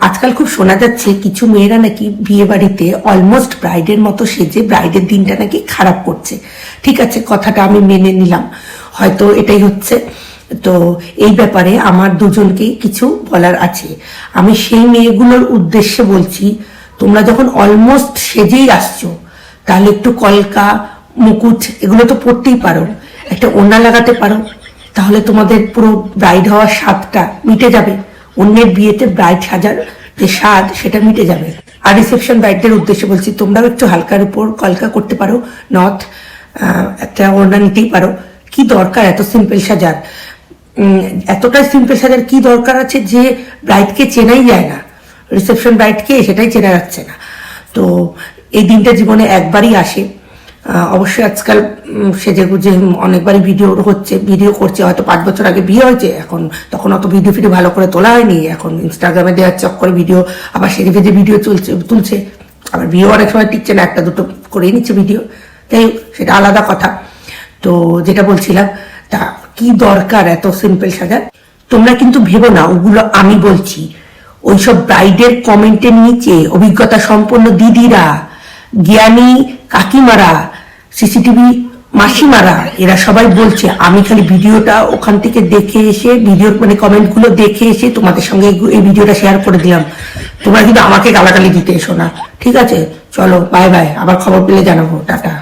আজকাল খুব শোনা যাচ্ছে কিছু মেয়েরা নাকি বিয়ে বাড়িতে অলমোস্ট ব্রাইডের মতো সেজে ব্রাইডের দিনটা নাকি খারাপ করছে। ঠিক আছে, কথাটা আমি মেনে নিলাম, হয়তো এটাই হচ্ছে। তো এই ব্যাপারে আমার দুজনকেই কিছু বলার আছে। আমি সেই মেয়েগুলোর উদ্দেশ্যে বলছি, তোমরা যখন অলমোস্ট সেজেই আসছো, তাহলে একটু কলকা মুকুট এগুলো তো পরতেই পারো, একটা ওড়না লাগাতে পারো, তাহলে তোমাদের পুরো ব্রাইড হওয়ার স্বাদটা মিটে যাবে। অন্যের বিয়েতে ব্রাইড সাজার যে স্বাদ সেটা মিটে যাবে। আর রিসেপশন ব্রাইডদের উদ্দেশ্যে বলছি, তোমরাও একটু হালকার উপর কলকা করতে পারো, নথ, একটা ওড়না নিতেই পারো। কি দরকার এত সিম্পল সাজার? এতটাই সিম্পল সাজার কি দরকার আছে যে ব্রাইডকে চেনাই যায় না? রিসেপশন ব্রাইডকে সেটাই চেনা যাচ্ছে না। তো এই দিনটা জীবনে একবারই আসে। অবশ্যই আজকাল সেজে গুজে অনেকবারই ভিডিও করছে, হয়তো 5 বছর আগে বিয়ে হয়েছে, এখন তখন অত ভিডিও ভালো করে তোলা হয়নি। এখন ইনস্টাগ্রামে দেওয়ার চক্করে ভিডিও, আবার সেজে ভেজে ভিডিও তুলছে, আবার বিয়ে অনেক সময় টিকছে না, একটা দুটো করেই নিচ্ছে ভিডিও। তাই সেটা আলাদা কথা। তো যেটা বলছিলাম, তা কি দরকার এত সিম্পল সাজার? তোমরা কিন্তু ভেবো না ওগুলো আমি বলছি। ওইসব ব্রাইডের কমেন্টের নিচে অভিজ্ঞতা সম্পন্ন দিদিরা, জ্ঞানী কাকিমারা, সিসিটিভি মাসিমারা, এরা সবাই বলছে। আমি খালি ভিডিওটা ওখান থেকে দেখে এসে, ভিডিওর মানে কমেন্টগুলো দেখে এসে তোমাদের সঙ্গে এই ভিডিওটা শেয়ার করে দিলাম। তোমরা কিন্তু আমাকে গালাগালি দিতে এসো না, ঠিক আছে? চলো, বাই বাই, আবার খবর পেলে জানাবো, টাটা।